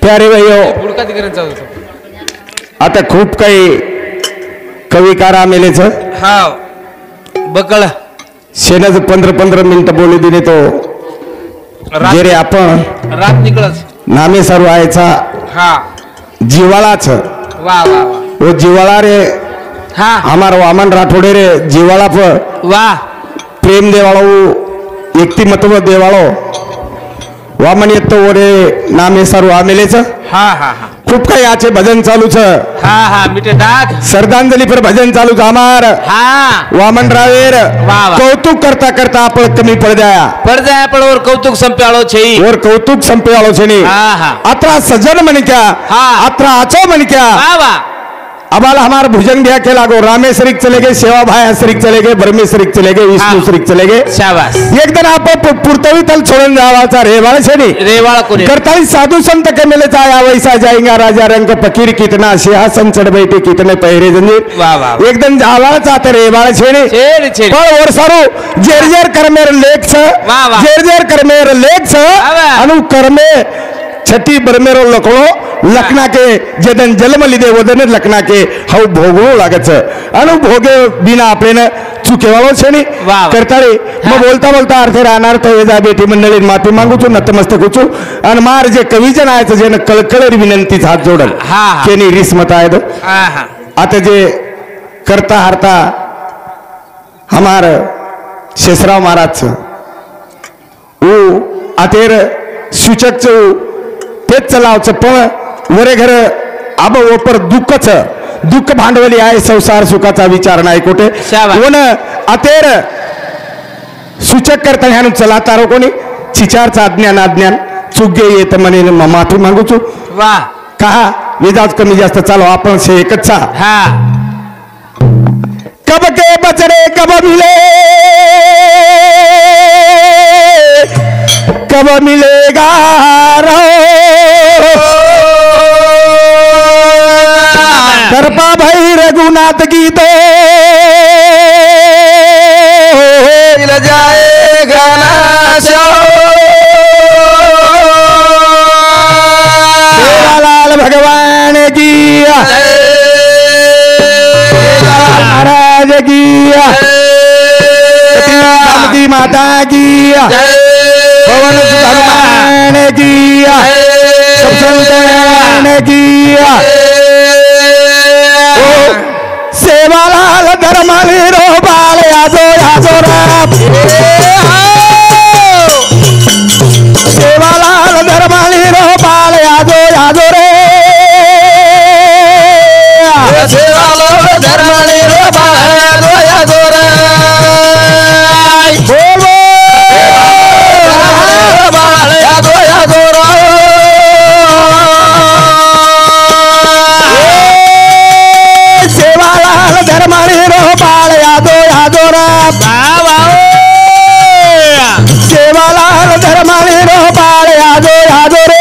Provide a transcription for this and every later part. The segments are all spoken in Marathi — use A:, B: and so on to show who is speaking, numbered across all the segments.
A: प्यारे भाईओ आता खूप काही कविकार आमेलेच
B: हा बकळ
A: शेणाच 15-15 मिनिटं बोलू दिले तो जे रे आपण
B: रात निकळच
A: नामे सर्व आयचा
B: हा
A: जिवाळाच
B: वा वा वा
A: वो जिवाळा रे
B: हा
A: हमार वामन राठोडे रे जिवाळा पर
B: वा
A: प्रेम देवाळो व्यक्तिमत्व देवाळो वामन येतो रे नामे सर्व आमेलेच
B: हा हा हा
A: खूप काही आचे भजन चालू छ
B: हा हा मिटे डाक
A: श्रद्धांजली पर भजन चालू छ हमार
B: हा
A: वामन रावेर
B: वा वा
A: कौतुक करता करता आपण कमी पड़ जाया
B: पण और कौतुक संप्याळो छे
A: और कौतुक संपे वालो छे नी
B: हा हा
A: अत्रा सज्जन मन क्या
B: हा
A: अत्रा आचो मन क्या
B: वा वा
A: अबाल हमार भुजन भैया के लागो रामेश्वरी चले गए सेवा भाई श्री चले गए ब्रह्मेश्वरी चले गए विष्णु श्री चले गए
B: शाबाश
A: एक दिन आप पुरतवी तल छोड़न जावाचा रेवाळ छे नी
B: रेवाळ कोणी
A: करताई साधु संत के मिले जाया वैसा जाएगा राजा रंग फकीर कितना सिंहासन चढ़ बैठे कितने पहरे जंजीर
B: वाह वाह
A: एक दिन जावाचा ते रेवाळ छे नी
B: छेड़ छेड़
A: पण और सारो जेर कर मेर लेख छ
B: वाह वाह
A: जेर कर मेर लेख छ अनु कर्मे छठी बरमेरो लकड़ो लखना के जदन जन्म लीधे वदन लखना के हव भोगवो लागत छ अनु भोगे बिना आपले चुके वाळो छे नी करताळे मग बोलता बोलता अर्थे राहणार तो येजा बेटी मंडळी माफी मागू छु नतमस्तक छु आणि मार जे कविजन आहेत जे कळकळरी विनंती हात जोडल केनी रिस मत आहेत आता जे करता हरता हमार शेषराव महाराज ओ अतेर सूचक तेच चलावच पण वरे घर आब ओपर दुःख भांडवली आहे संसार सुखाचा विचार नाही कुठे कोण अतेर सूचक करता ह्यान चला तारो कोणी चिचारचा अज्ञान चुगे येत म्हणे माफी मागू छु
B: वा
A: कहा विजाज कमी जास्त चालो आपण से एकच
B: हा
A: कब के बचरे कब मिले कब मिलेगा करपा भाई रघुनाथ की तो मिल जाएगा लाल भगवान की महाराज की की माता की पवन भगवान की की सेवालाल धर्माली रो बाल यादो यादो राम सेवालाल धर्माली रो बाल यादो यादो रे सेवालाल धर्माली रो बाल यादो यादो रे बोलो बाल यादो यादो रे धर्माली रो बाल यादो यादो राम सेवालाल धर्माली रो बाल यादो यादो रे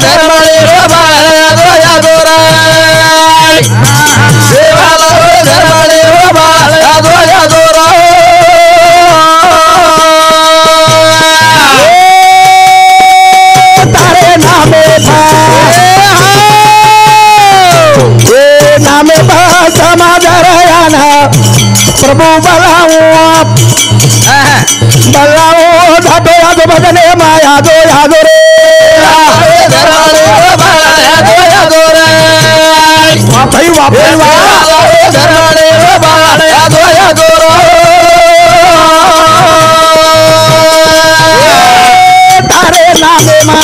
A: धर्माली रो बाल यादो यादो रे सेवालाल धर्माली रो बाल यादो यादो रे तारे नामे नामे समाधरयाना प्रभु बलाओ धाटो यादो भजने मा यादो यादो रे यादो रे वापई वापई धरणे यादो यादो तारे नामे मा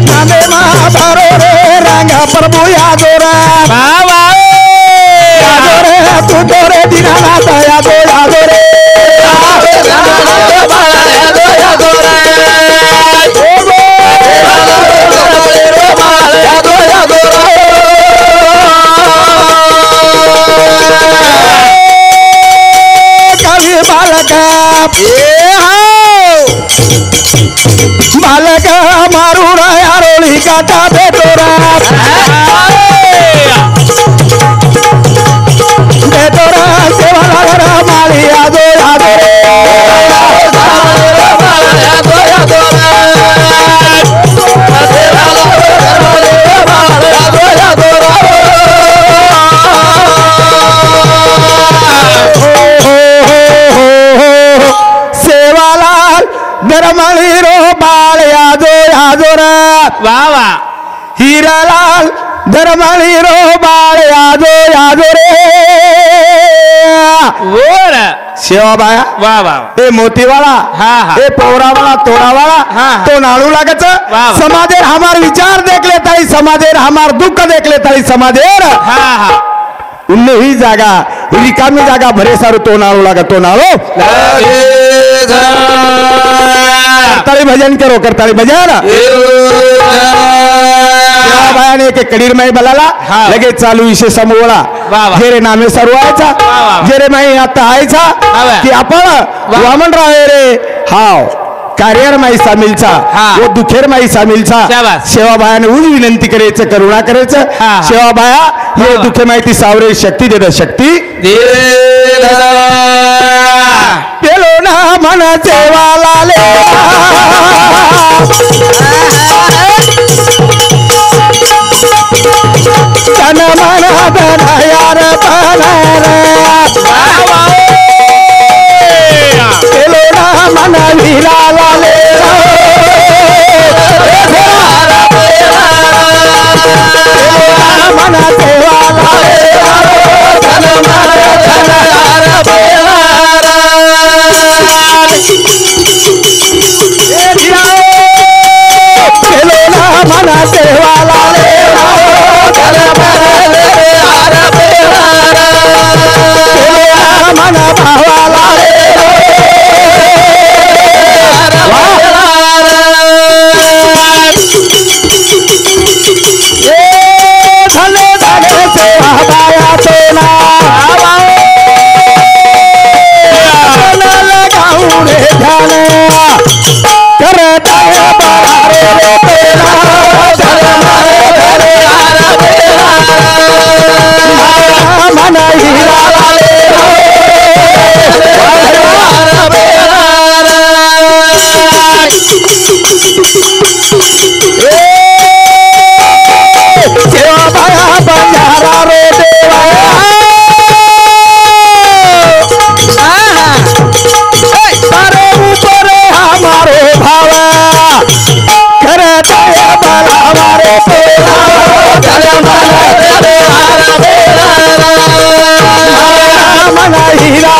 A: नामे मा भरो रे रंगा प्रभु यादो रे यादो रे तू तो रे दीनानाथ यादो यादो रे यादो यादो रे यादो यादो कवि बालक मारू यारोली काटा दे तोरा सेवा माली यादो यादो रे आजोर
B: वा वा
A: हिरालाल धर्माळी रो बाळ यादो यादो रे
B: वर
A: सेवाबाया
B: वा वा
A: ते मोतीवाला
B: हा हा
A: ए पौरावाला तोड़ावाला
B: हा।
A: तो नाड़ू लागत
B: वाह।
A: समादेर हमार विचार देख लेता ही समादेर हमार दुख देख लेता ही समादेर
B: हा हा
A: उन्ने ही जागा रिकामी जागा भरे सारू तो नाड़ू लागत तो नाड़ू करताली भजन करो करताली भजन सेवाबायाने एक कडीर माई बलाला
B: हा।
A: लगेच चालू विषय समोळा
B: वाह, वाह।
A: जेरे नामे सर्व व्हायचा
B: वाह।
A: जेरे माई आता आयचा
B: वाह।
A: की आपण वामनराव रे हाव कार्यार माई सामीलचा
B: हा।
A: वो दुखेर माई सामीलचा
B: शाबास।
A: सेवाबायाने उज विनंती करायचं करुणा करायचं
B: हा।
A: सेवाबाया हे
B: वाह।
A: दुखे माहिती सावरे शक्ती देत शक्ती पेलो ना मन सेवाला ले तन मन बनायार बनार पेलो ना मन वीराला ले मन सेवाला ले तन मन बनायार पेलो ना मन सेवाला ले मन भावाला धले धले सेवाबाया तो ना लगाऊ रे ध्यान करता है बारे रे तेरा मन हीरा सेवाबाया बंजारा रे देवा तारे ऊपर हमारो भाव करता है बलावा रे तेरा मन हीरा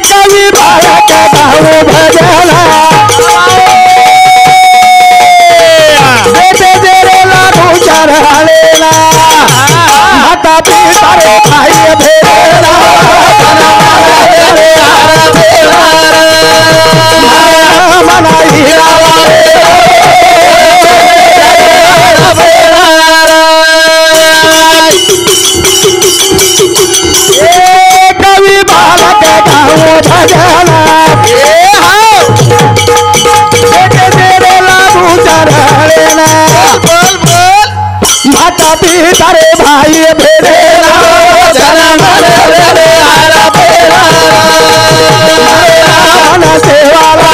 A: कवि बालक बहु भजना बेटे तेरे लागू चढ़ालेला माता पिता रे भाई भेरेला मन हीरा कवि बालक बहु भजना बेटे तेरे लागू चढ़ालेला माता पिता रे भाई भेरेला मन सेवाला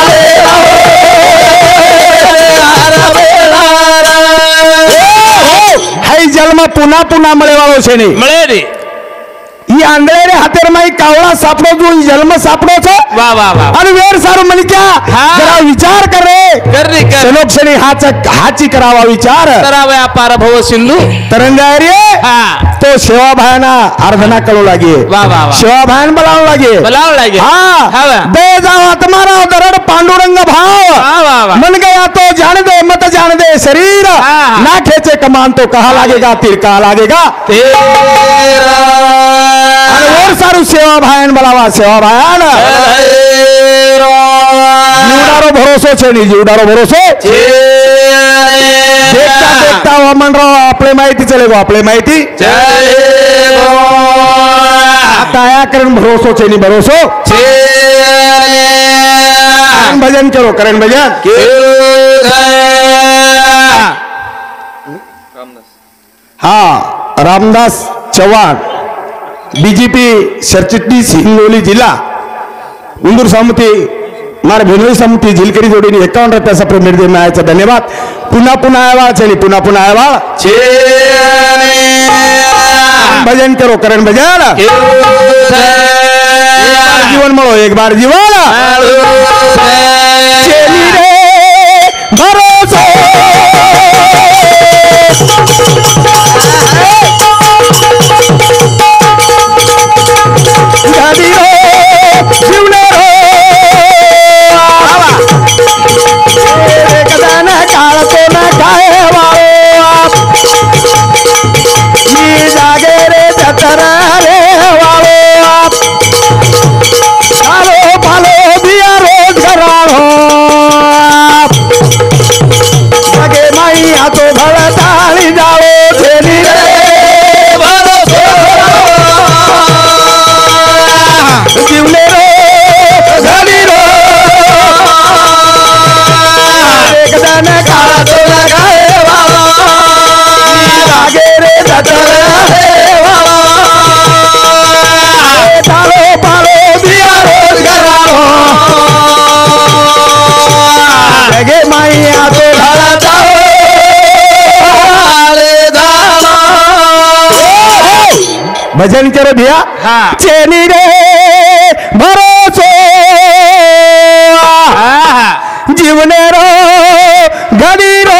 A: हाई जन्म पुन्हा पुन्हा मळेवाळो છે નહીં
B: મળે રે
A: ઈ આંગળે રે હાથેર માં કાવળા સાપડો જો ઈ જન્મ સાપડો છે
B: वा वा वा
A: અને વેર સારું મને ક્યાં
B: હા.
A: જરા વિચાર કરે
B: कर रे कर
A: સનોક્ષણી હાચી કરાવા વિચાર
B: करावे अपार भव सिंधू
A: तरंगाय रे
B: हा
A: तो सेवा भायना आराधना करू लागे
B: वा वा वा
A: सेवा भायन बोलावू लागे
B: बोलाव लागे
A: हा
B: वा
A: दे जावा तुम्हारा दरड पांडुरंग भाव
B: वा वा
A: मन गया तो जान दे मत जान दे शरीर
B: हाँ।
A: ना खेचे कमान तो कहा लागेगा तीर कहा लागेगा
B: तेरा
A: અને ઓર સારું સેવા ભાયન બોલાવા સેવા ભાયન જીવડારો ભરોસો છે ની જીવડારો ભરોસો देखता देखता वामनराव आपले माहिती चले गो आपले माहिती काया करण भरोसो છે ની भरोसो करण भजन करो करण भजन हाँ रामदास चव्हाण बीजेपी सरचिटणीस हिंगोली जिल्हा उंदूर समिती मार भिनोई समिती झिलकरी जोडीने 51 रुपयाचा पेमेंट दे मिळायचा धन्यवाद पुन्हा पुन्हा आवाळ चली पुन्हा पुन्हा आवाळ भजन करो करण भजन जीवन मळो एक बार जीवन चेली रे भरोसो भजन करो भैया चेनी रे भरोसो जीवने रो घडी रो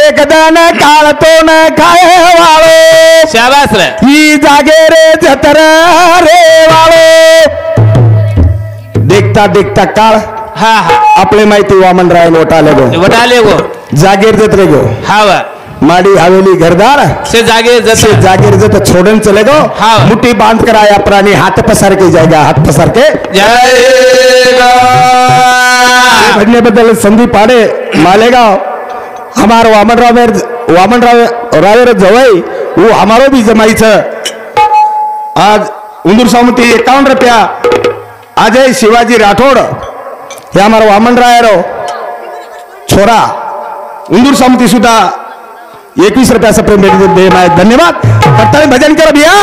A: एक दान काळ तो न खाए वाळो
B: शाबास रे
A: ही जागे रे जतर रे वाळो देखता देखता काळ आपले माहिती वामनराय वटाले गो जागेर जत रे गो माड़ी हवेली घरदार
B: से
A: जागीर जत छोड़न चले गो मुट्ठी बांध कर आया प्राणी हाथ पसार के जाएगा हाथ पसार के जाएगा भजने बदल संदीप पाड़े मालेगांव हमारो वामन राव जवई वो हमारो भी जमाई आज उंदूर समिति 51 रुपया अजय शिवाजी राठौड़ हे हमारा वामन राय छोरा उंदूर समिति सुधा 21 रुपया से प्रेम दे धन्यवाद करता है भजन कर भैया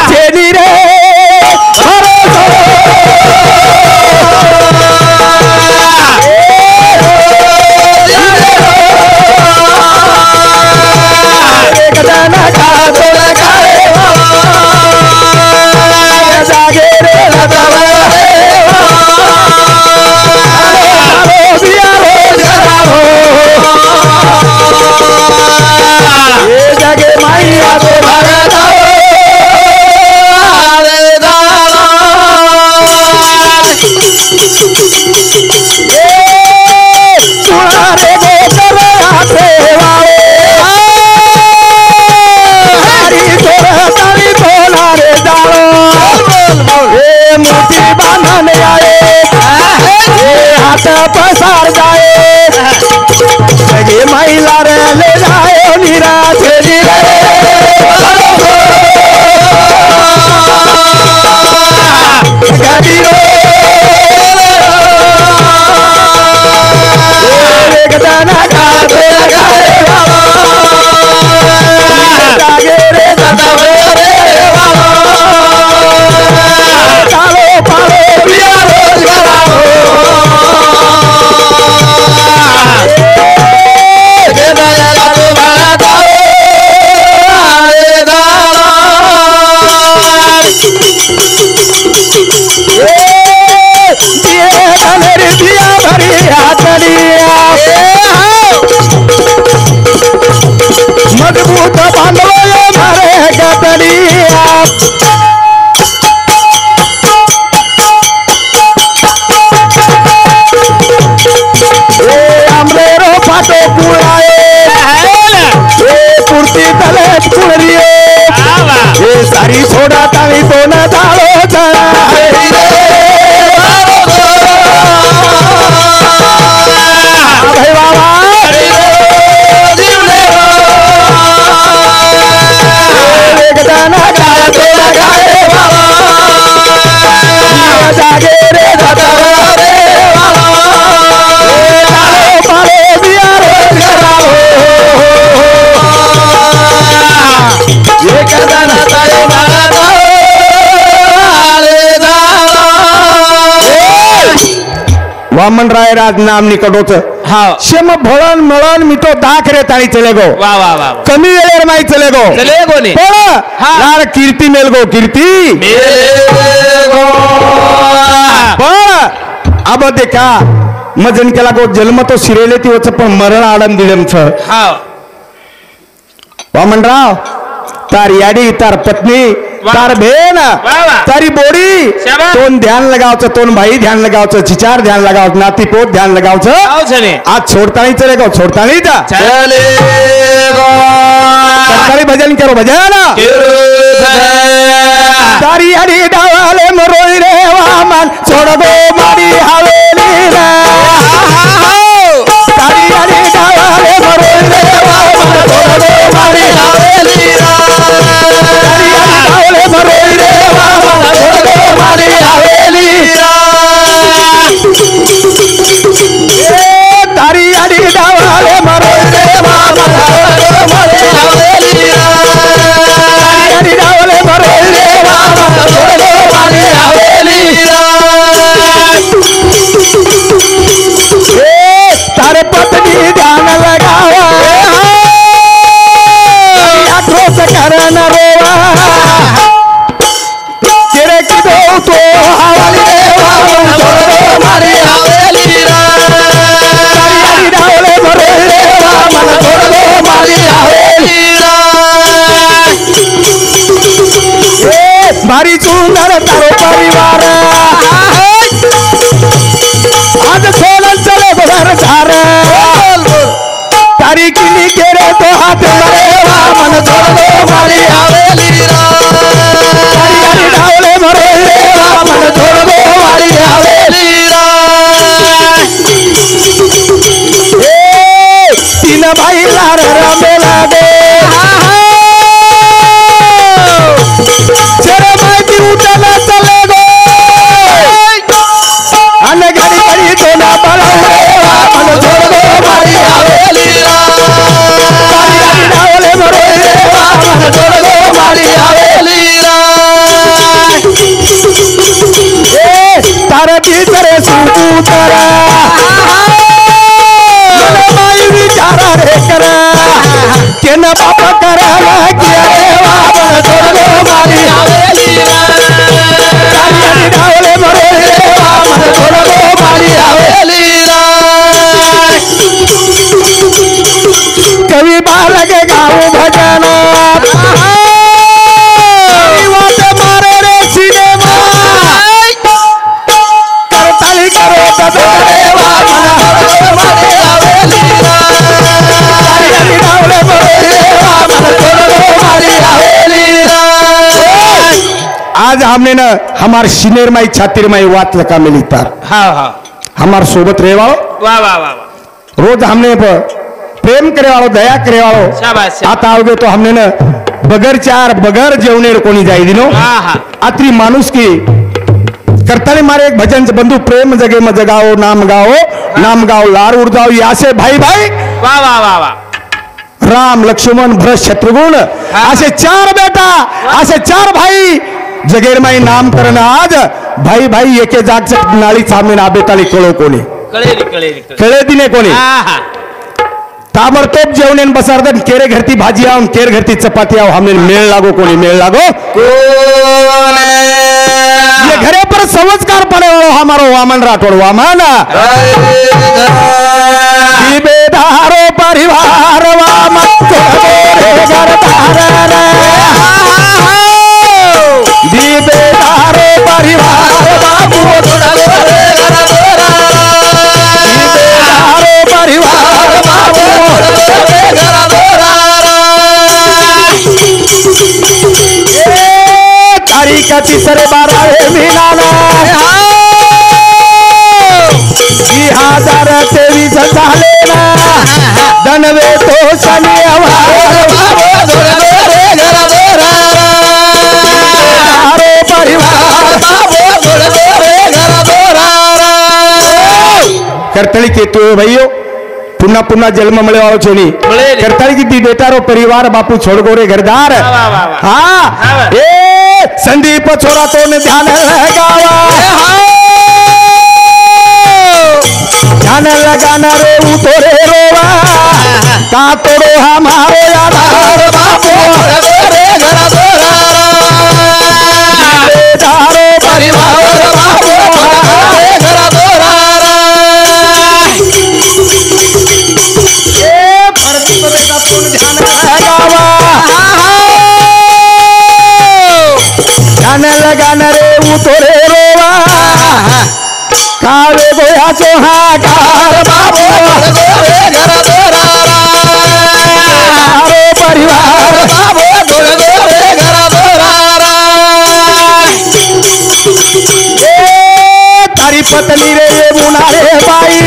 A: चेनी रे पसार जाए महिला रे ले जाए निराश मजबूत बांधो मारे गतड़िया अमरेरो फाटो पुराए कुर्ती तले पुरिए सारी छोड़ा ताली तो न दालो चढ़ा भाई बाबा वामन राय राज नाम निकटोच
B: हाँ।
A: शेम भळण मळण मिटो दाख रे ताळी चले गो
B: वाह वाह वाह
A: कमी वेळेर माई चले गो
B: चले गो ने
A: पण
B: हाँ।
A: यार कीर्ती मेल गो कीर्ती पण अब देखा मजन केला गो जन्म तो शिरेले ती होच पण मरण आडम दिलम छ
B: हाँ
A: वामनराव तार याडी तार पत्नी
B: वाह।
A: तार बहन
B: वाह।
A: तारी बोड़ी
B: शाबाश।
A: तोन ध्यान लगावच तोन भाई ध्यान लगावच चिचार ध्यान लगावच नाती पोत ध्यान लगावच
B: आओ छने
A: आज छोड़ता नहीं चलेगा छोड़ता नहीं था
B: चले गो
A: सरकारी भजन करो भजन तारी याडी डावाले मरोई रे वामन छोड़ दो मारी हवेली रे तारी याडी डावाले मरोई रे वामन छोड़ दो मारी हवेली रे तारी याडी डावाले मरोई रे वामन छोड़ दो मारी हवेली रे तारी याडी डावाले मरोई रे वामन छोड़ दो मारी हवेली रे तारी याडी डावाले मरोई रे वामन छोड़ दो मारी हवेली रे तारे पत्नी ध्यान लगावा आक्रोश करन रोवा तेरे की दो तो हवाली देवा छोड़ दो मारी हवेली तारी डावले मरे देवा मन छोड़ दो मारी हवेली भारी सुंदर तारो परिवार आज सोलन चले घर झार तारी किली केरे तो हाथ मरे मन छोड़ दो मारी हवेली तारी डावले मरे मन छोड़ दो मारी हवेली तीन भाई लार रमे लागे चरे माइती उठना चले गो अन घड़ी घड़ी तो ना बलावे मन छोड़ दो मारी हवेली तारी डावले मरे मन छोड़ दो मारी हवेली तारे भीतरे सुकूतर मन माई विचारा रे कर के न बाप कर किया रे मन छोड़ दो मारी हवेली तारी डावले मरे मन छोड़ दो मारी हवेली कवि बालक गाँव भजन मारे रे सिनेमा करताली करो तबे मन मारी हवेली तारी डावले मरे मन छोड़ दो मारी हवेली आज हमने न हमार सिनेर माई छातिर माई वात लका मिली तार
B: हाँ हाँ
A: हमार सोबत रहे वालो
B: वाह वाह वाह
A: रोज हमने प्रेम करे वालो दया करे वालो
B: शाबाश
A: आता आओगे तो हमने न बगर चार बगर जेवणे कोणी जाई दिनो
B: हाँ हाँ
A: आत्री माणूस की करताने मारे एक भजन से बंधु प्रेम जगे में जगाओ नाम गाओ लार उड़ाओ यासे भाई भाई
B: वाह वाह वाह वाह
A: राम लक्ष्मण भरत शत्रुघ्न असे चार बेटा असे चार भाई जगेर माई नाम करना आज भाई भाई एके जाग से नाली सामने ना बेताली कळो कोणी कळे दिने कोणी
B: हाँ हाँ
A: ताबडतोब जेवणे बसारदन केरे घरती भाजी आव केर घरती चपाती आव हमने मेळ लागो कोणी मेळ लागो ये घरे पर संस्कार पड़े वालो हमारो वामन राठौड़ वामन बेदारो परिवार वामन घर बेदारो परिवार बाबू बेदारो परिवार बाबू तारीख तिसरे 12 महिना 2023 झाले ना दनवे तो शनिवार करतली के तो भाइयों पुन्हा पुन्हा जन्म मिले वालों छोनी करतली की दी बेटा रो परिवार बापू छोड़ गोरे घरदार हाँ ए संदीप छोरा तो ने ध्यान लगावा ध्यान लगाना रे उतोरे रोवा का तोड़ो हमारे आधार बाबू रे घर दारो परिवार बाबू रे घर ध्यान लगाना रे उतोरे रोवा कावे गोया चोहाकार बाबू परिवार बाबू तारी पत्नी रे मुना रे बाई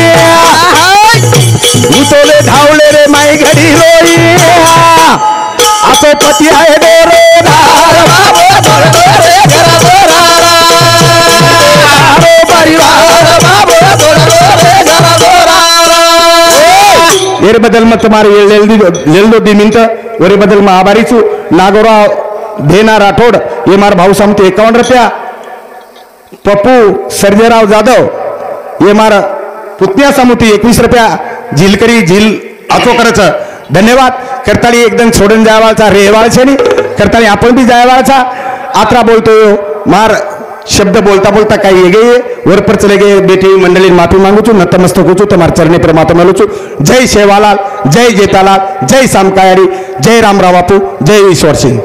A: उतोले धावले रे माई घडी रोई असो पती आहे दोरोदार बाबू वेरे बदल मग तुम्हारे लेल्दो दी मिनट वेरे बदल मग आभारी छू नागोराव धेना राठोड ये मार भाऊ समते 51 रुपया पप्पू सर्जेराव जाधव ये मार पुतण्या समुती 21 रुपया झिलकरी झील आचो करच धन्यवाद करताली एकदम सोडून जायवाचा रेवाळ छेनी करताली आपण भी जायवाचा आत्रा बोलतो मार शब्द बोलता बोलता काही गए वर पर चले गए बेटी मंडली माफी मांगू छू नतमस्तक हो छू तुम्हारे चरणे पर माता मेलू छू जय शेवालाल जय जेतालाल जय सामकायारी जय रामराव बापू जय ईश्वर सिंह।